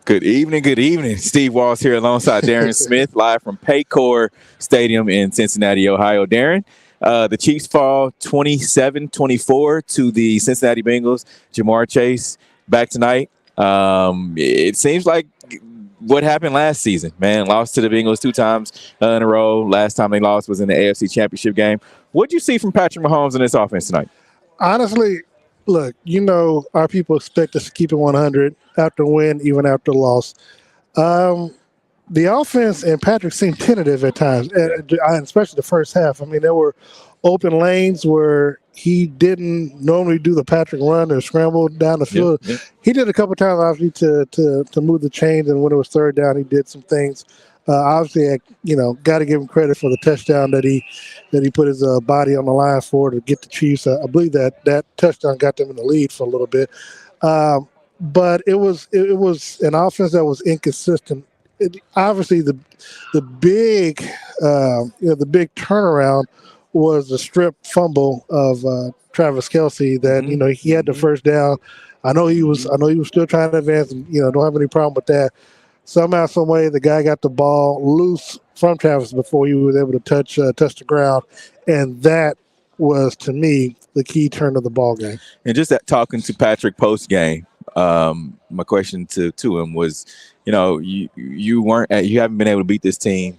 Good evening, good evening. Steve Walls here alongside Darren Smith, live from Paycor Stadium in Cincinnati, Ohio. Darren, the Chiefs fall 27-24 to the Cincinnati Bengals. Jamar Chase back tonight. It seems like what happened last season, man. Lost to the Bengals 2 times in a row. Last time they lost was in the AFC Championship game. What did you see from Patrick Mahomes in this offense tonight? Honestly, look, our people expect us to keep it 100 after win, even after loss. The offense and Patrick seemed tentative at times, especially the first half. I mean, there were open lanes where he didn't normally do the Patrick run or scramble down the field. Yeah. He did a couple of times, obviously, to move the chains, and when it was third down, he did some things. Obviously, got to give him credit for the touchdown that he put his body on the line for to get the Chiefs. I believe that touchdown got them in the lead for a little bit. But it was an offense that was inconsistent. Obviously, the big turnaround was the strip fumble of Travis Kelce that he had the first down. I know he was still trying to advance, and don't have any problem with that. Somehow, some way, the guy got the ball loose from Travis before he was able to touch the ground, and that was, to me, the key turn of the ball game. And just that, talking to Patrick post game, my question to him was, you haven't been able to beat this team,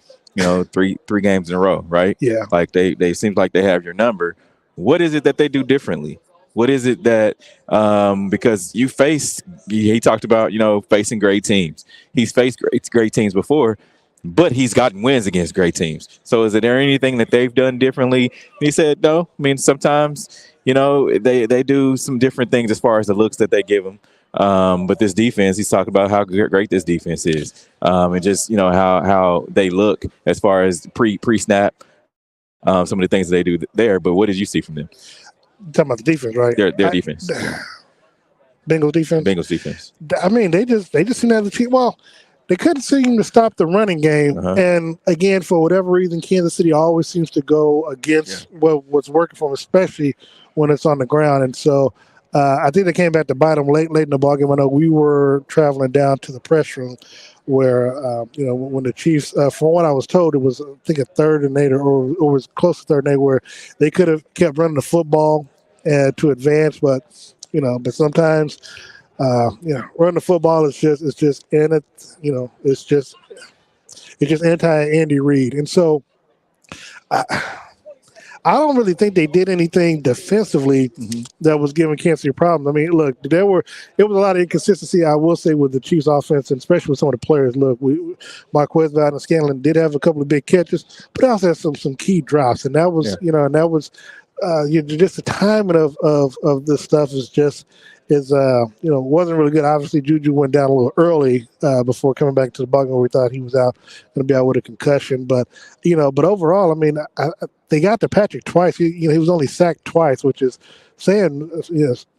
three games in a row, right? Yeah. Like they seem like they have your number. What is it that they do differently? What is it that because he talked about, facing great teams. He's faced great teams before, but he's gotten wins against great teams. So is there anything that they've done differently? And he said, no. I mean, sometimes, they do some different things as far as the looks that they give them. But this defense, he's talking about how great this defense is, and just how they look as far as pre-snap, some of the things that they do there. But what did you see from them? Talking about the defense, right? Their defense. Bengals defense. Bengals defense. I mean, they just seem to have the team. Well, they couldn't seem to stop the running game, and again, for whatever reason, Kansas City always seems to go against what's working for them, especially when it's on the ground. And so, I think they came back to bite them late in the ballgame. I know we were traveling down to the press room where, when the Chiefs, from what I was told, it was, I think, a 3rd and 8 or it was close to 3rd and 8 where they could have kept running the football to advance. But, but sometimes, running the football is just anti-Andy Reid. And so I don't really think they did anything defensively that was giving Kansas City problems. I mean, look, it was a lot of inconsistency, I will say, with the Chiefs offense, and especially with some of the players. Look, Marquez Valdez and Scanlon did have a couple of big catches, but also had some key drops, and that was just the timing of this stuff wasn't really good. Obviously, Juju went down a little early before coming back to the ball game where we thought he was going to be out with a concussion. But overall, I mean, they got to Patrick twice. He was only sacked twice, which is saying,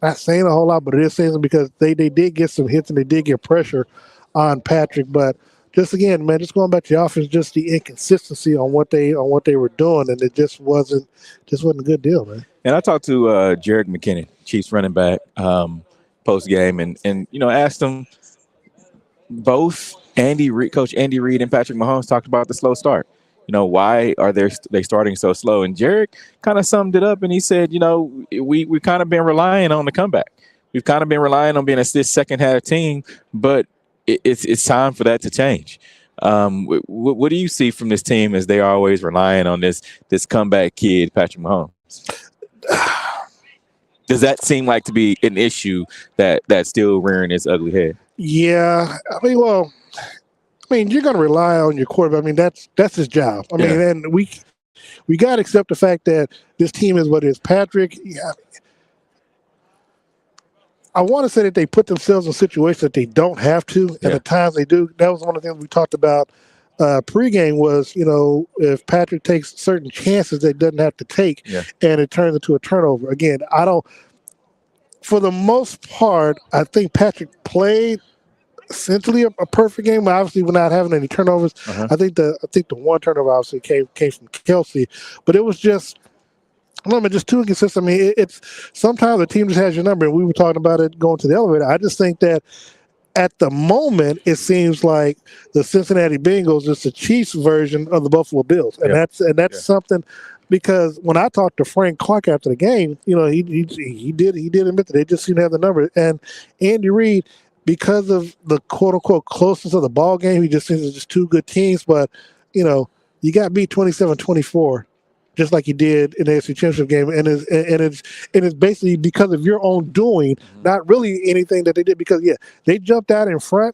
not saying a whole lot, but it is saying because they did get some hits and they did get pressure on Patrick. But just again, man, just going back to the offense, just the inconsistency on what they were doing, and it just wasn't a good deal, man. And I talked to Jerick McKinnon, Chiefs running back, post game, and asked him, both Coach Andy Reid and Patrick Mahomes talked about the slow start. Why are they starting so slow? And Jerick kind of summed it up, and he said, we've kind of been relying on the comeback. We've kind of been relying on being this second half team, but it's time for that to change. What do you see from this team as they are always relying on this comeback kid, Patrick Mahomes? Does that seem like to be an issue that's still rearing its ugly head? Yeah, I mean, you're going to rely on your quarterback. I mean, that's his job. I mean, and we got to accept the fact that this team is what it is. Patrick, I want to say that they put themselves in situations that they don't have to, and at times they do. That was one of the things we talked about pregame was, if Patrick takes certain chances that he doesn't have to take, and it turns into a turnover. Again, for the most part, I think Patrick played essentially a perfect game, obviously without having any turnovers. I think the one turnover obviously came from Kelce, but it was just too inconsistent. I mean, it's sometimes the team just has your number, and we were talking about it going to the elevator. I just think that at the moment, it seems like the Cincinnati Bengals is the Chiefs version of the Buffalo Bills, and that's something. Because when I talked to Frank Clark after the game, he did admit that they just seem to have the number. And Andy Reid, because of the quote unquote closeness of the ball game, he just thinks it's just two good teams. But you got beat 27-24, just like you did in the AFC Championship game, and it's basically because of your own doing, not really anything that they did. Because they jumped out in front,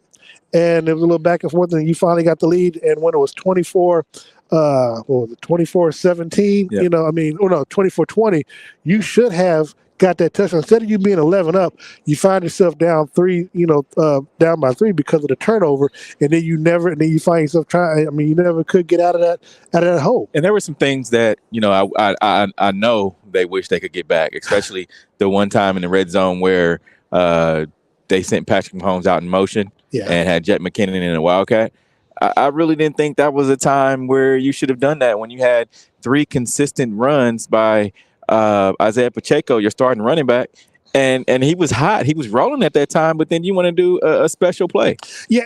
and there was a little back and forth, and you finally got the lead. And when it was 24, what was it, 24-17? 24-20. You should have got that touchdown. Instead of you being 11 up, you find yourself down down by 3 because of the turnover, and then you find yourself trying. I mean, you never could get out of that hole. And there were some things that I know they wish they could get back, especially the one time in the red zone where they sent Patrick Mahomes out in motion and had Jet McKinnon in a Wildcat. I really didn't think that was a time where you should have done that when you had 3 consistent runs by Isaiah Pacheco, your starting running back, and he was hot. He was rolling at that time, but then you want to do a special play. Yeah.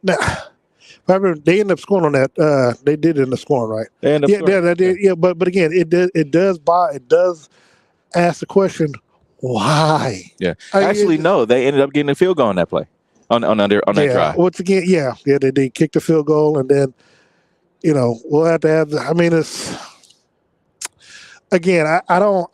They ended up scoring on that. They did end up scoring, right? They ended up scoring. They did. Yeah, but again, it does ask the question, why? Yeah. Actually, no. They ended up getting a field goal on that play. On that drive. Once again, they kicked the field goal, and then we'll have to have. I mean, it's again. I don't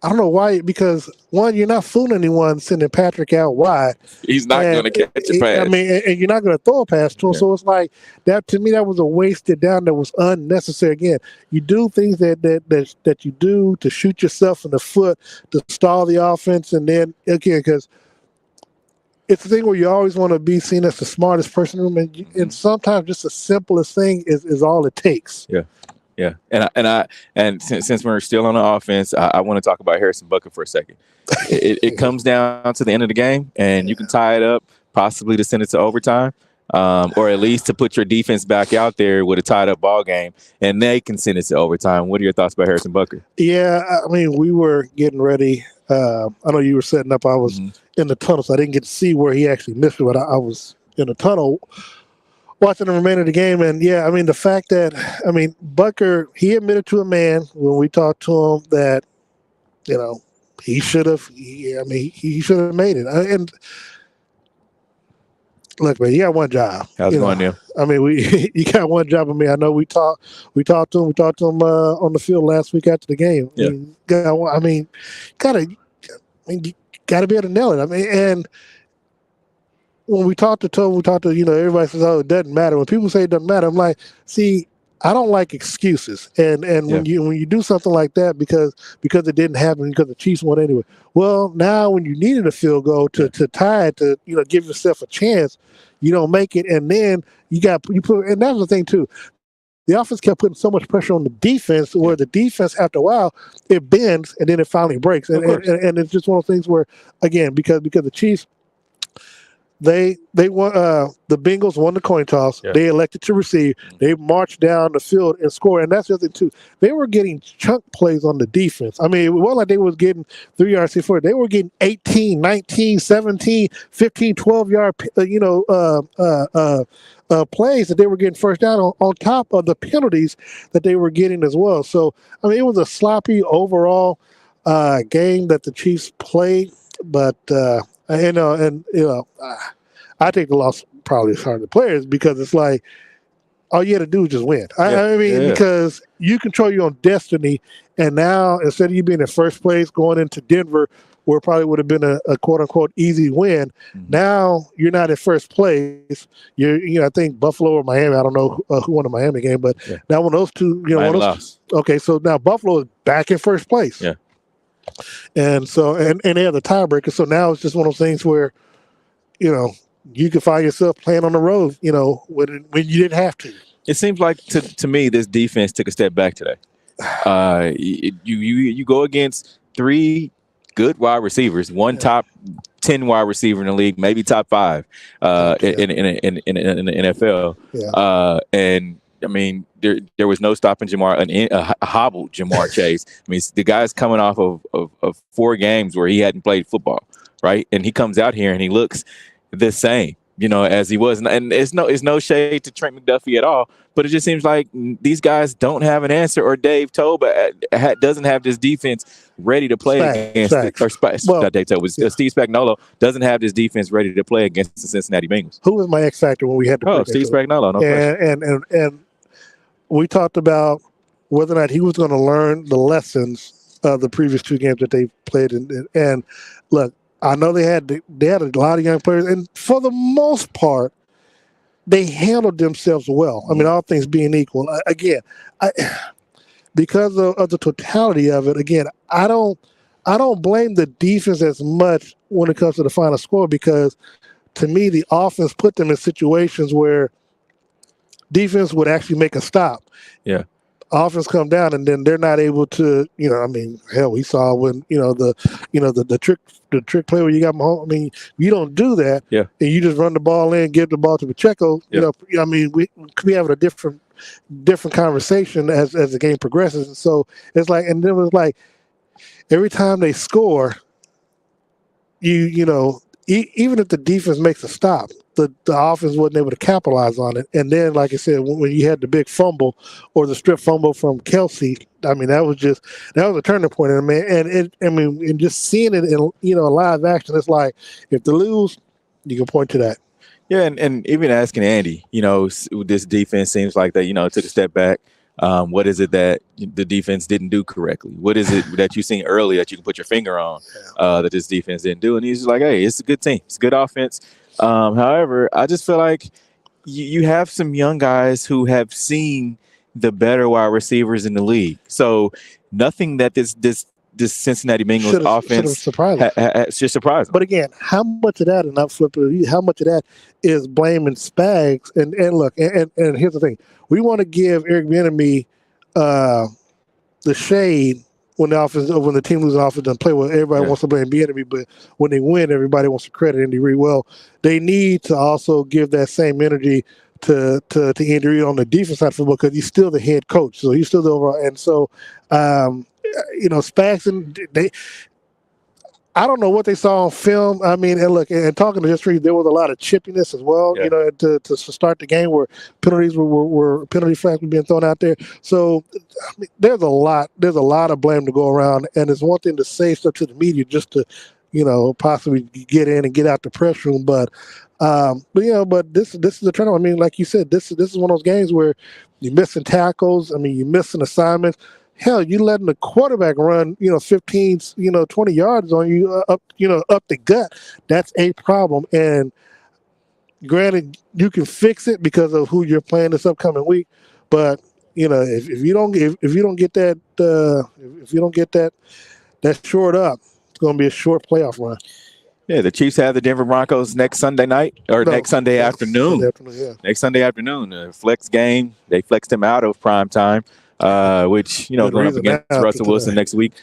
know why, because one, you're not fooling anyone sending Patrick out wide. He's not going to catch a pass. I mean, and you're not going to throw a pass to him. So it's like that. To me, that was a wasted down. That was unnecessary. Again, you do things that you do to shoot yourself in the foot to stall the offense, and then again, because it's the thing where you always want to be seen as the smartest person in the room, and sometimes just the simplest thing is all it takes. Yeah. And since we're still on the offense, I want to talk about Harrison Butker for a second. It comes down to the end of the game, and you can tie it up, possibly to send it to overtime, or at least to put your defense back out there with a tied up ball game, and they can send it to overtime. What are your thoughts about Harrison Butker? Yeah, I mean, we were getting ready. I know you were setting up. I was in the tunnel, so I didn't get to see where he actually missed it, but I was in the tunnel watching the remainder of the game. And I mean, the fact that, Butker, he admitted to a man when we talked to him that, he should have, he should have made it. And look, man, you got one job. How's it going, Neil? I mean, you got one job. I mean, I know we talked to him on the field last week after the game. Yeah. You gotta be able to nail it. I mean, and when we talked to everybody says, "Oh, it doesn't matter." When people say it doesn't matter, I'm like, see, I don't like excuses. And when you do something like that because it didn't happen because the Chiefs won anyway. Well, now when you needed a field goal to tie it, to give yourself a chance, you don't make it, and then you put, and that's the thing too. The offense kept putting so much pressure on the defense, where the defense, after a while, it bends and then it finally breaks. And it's just one of those things where, again, because the Chiefs, they won. The Bengals won the coin toss. Yeah. They elected to receive. They marched down the field and scored. And that's the other thing too. They were getting chunk plays on the defense. I mean, it wasn't like they was getting 3 yards before. They were getting 18, 19, 17, 15, 12-yard, plays that they were getting first down on top of the penalties that they were getting as well. So, I mean, it was a sloppy overall game that the Chiefs played, but I take the loss probably as hard as the players, because it's like all you had to do was just win. Because you control your own destiny, and now instead of you being in first place going into Denver, where it probably would have been a quote unquote easy win, now you're not in first place. I think Buffalo or Miami. I don't know who won the Miami game, but now when those two, okay, so now Buffalo is back in first place. Yeah. And so, and they have the tiebreaker. So now it's just one of those things where, you can find yourself playing on the road, when you didn't have to. It seems like to me, this defense took a step back today. You go against 3 good wide receivers, one top 10 wide receiver in the league, maybe top 5 in the NFL. Yeah. And I mean, there was no stopping a hobbled Jamar Chase. I mean, the guy's coming off of 4 games where he hadn't played football, right? And he comes out here and he looks the same, as he was. And it's no shade to Trent McDuffie at all, but it just seems like these guys don't have an answer, or Dave Toba doesn't have this defense ready to play against not Dave Toba, Steve Spagnuolo doesn't have this defense ready to play against the Cincinnati Bengals. Who was my X factor when we had to Steve Spagnuolo, no question. And we talked about whether or not he was going to learn the lessons of the previous two games that they played. And look, I know they had a lot of young players, and for the most part, they handled themselves well. I mean, all things being equal. Because of the totality of it, again, I don't blame the defense as much when it comes to the final score, because to me, the offense put them in situations where defense would actually make a stop. Yeah. Offense come down, and then they're not able to, hell, we saw when, the trick play where you got Mahomes. I mean, you don't do that. Yeah. And you just run the ball in, give the ball to Pacheco. Yeah. We could be having a different conversation as the game progresses. And so it's like, and then it was like, every time they score, even if the defense makes a stop, the offense wasn't able to capitalize on it. And then, like I said, when you had the big fumble or the strip fumble from Kelsey, I mean, that was a turning point. And just seeing it in live action, it's like, if they lose, you can point to that. Yeah, and even asking Andy, this defense seems like they, took a step back. What is it that the defense didn't do correctly? What is it that you seen early that you can put your finger on that this defense didn't do? And he's like, hey, it's a good team. It's a good offense. However, I just feel like you have some young guys who have seen the better wide receivers in the league. So nothing that this Cincinnati Bengals offense should surprise them. But again, how much of that, and I'm flipping, how much of that is blaming Spags? And look, and here's the thing. We want to give Eric Bieniemy the shade when the team loses an offense doesn't play well. Everybody wants to blame Bieniemy, but when they win, everybody wants to credit Andy Reid. Well, they need to also give that same energy to Andy Reid on the defense side of football, because he's still the head coach, so he's still the overall. And so, Spags and I don't know what they saw on film. I mean, and look, and talking to history, there was a lot of chippiness as well. Yeah. To start the game, where penalties were penalty flags were being thrown out there. So I mean, there's a lot of blame to go around, and it's one thing to say stuff to the media just to, possibly get in and get out the press room, but this is the turnover. I mean, like you said, this is one of those games where you're missing tackles. I mean, you're missing assignments. Hell, you letting the quarterback run, 15, 20 yards on you up the gut. That's a problem. And granted, you can fix it because of who you're playing this upcoming week. But if you don't get that shored up, it's going to be a short playoff run. Yeah, the Chiefs have the Denver Broncos next Sunday night next Sunday afternoon. Next Sunday afternoon, flex game. They flexed him out of prime time. Which, going up against Russell Wilson next week.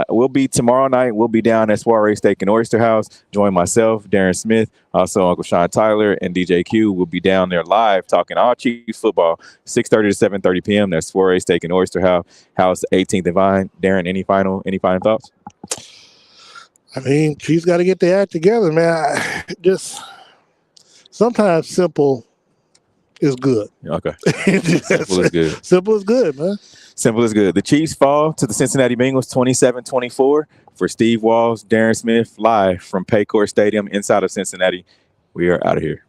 We'll be tomorrow night. We'll be down at Soiree Steak and Oyster House. Join myself, Darren Smith, also Uncle Sean Tyler, and DJ Q. We'll be down there live talking all Chiefs football, 6:30 to 7:30 p.m. That's Soiree Steak and Oyster House, 18th and Vine. Darren, any final thoughts? I mean, Chiefs got to get their act together, man. Just sometimes simple is good. Okay. Simple is good. Simple is good, man. Simple is good. The Chiefs fall to the Cincinnati Bengals 27-24. For Steve Walls, Darren Smith, live from Paycor Stadium inside of Cincinnati. We are out of here.